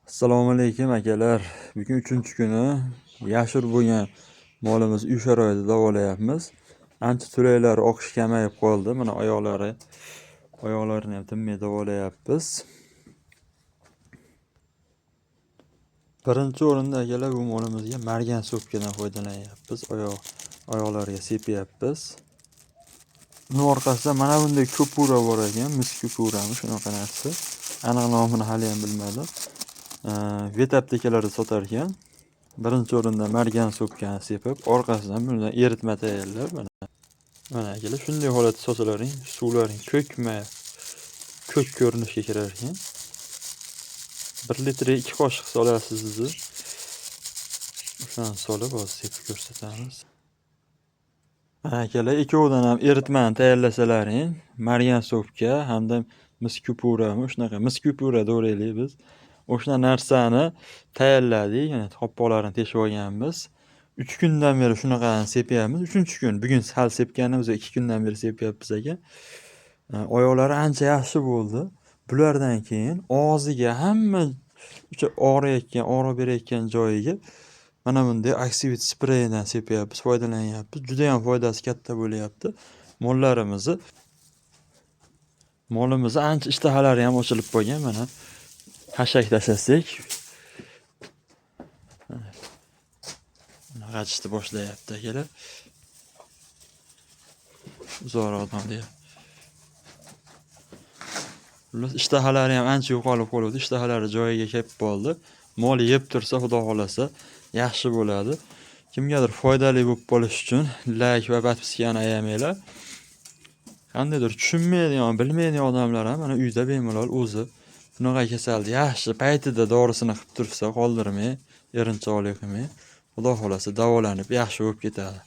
Assalomu alaykum akalar. Bugun 3-kuni yashir bo'lgan molimiz uy sharoitida davolayapmiz. Ancha turaklari oqish kamayib qoldi. Mana oyoqlarini ham tinmay davolayapmiz. Birinchi o'rinda akalar bu molimizga margan so'pkadan foydalanyapmiz. Oyoqlariga sepyapmiz. Uning orqasida mana bunday ko'pura bor ekan, mis ko'purami shunaqa narsa. Aniq nomini hali ham bilmadim. Vetaptekalarda sotar ekan. Birinchi o'rinda margan so'pkani sepib, orqasidan bundan eritma tayyorlab, mana akalar shunday holatda sosalaring, suvlaring ko'k ko'rinishga kirar ekan. 1 litrga 2 qoshiq solasiz siz. Shuni solib hozir sepib ko'rsatamiz. Mana akalar, ikkovidan ham eritmani tayyorlasalaring, margan so'pka hamda mis kupurami, shunaqa mis kupura deylik biz. O'sha narsani tayyorladik, yana qopqoqlarini teshib olganmiz. 3 kundan beri shunaqani sepyapmiz. 3-kun. Bugun hal sepganimiz 2 kundan beri sepyapmiz ekan. Oyoqlari ancha yaxshi bo'ldi. Bulardan keyin og'ziga hamma o'sha og'rib berayotgan joyiga mana bunday Axivit spreyidan sepyapmiz, foydalanyapmiz. Juda ham foydasi katta bo'lyapti. Molimizni ancha ishtahalari ham ochilib qolgan. Mana hashak tashlasak g'ajishni boshlayapti akalar. Uzoqroqdan deyapti. Ishtahalari ham ancha yo'qolib qoldi. Ishtahalari joyiga kelib qoldi. Mol yeb tursa, xudo xolasa yaxshi bo'ladi. Kimgadir foydali bo'lib qolish uchun like va podpiskani ayamanglar. Qandaydir tushunmaydigan, bilmaydigan odamlar ham mana uyda bemalol o'zi bunaqa kasalni yaxshi paytida dorisini qilib tursa, qoldirmay, erinchoqlik qilmay, xudo xolasa davolanib yaxshi bo'lib ketadi.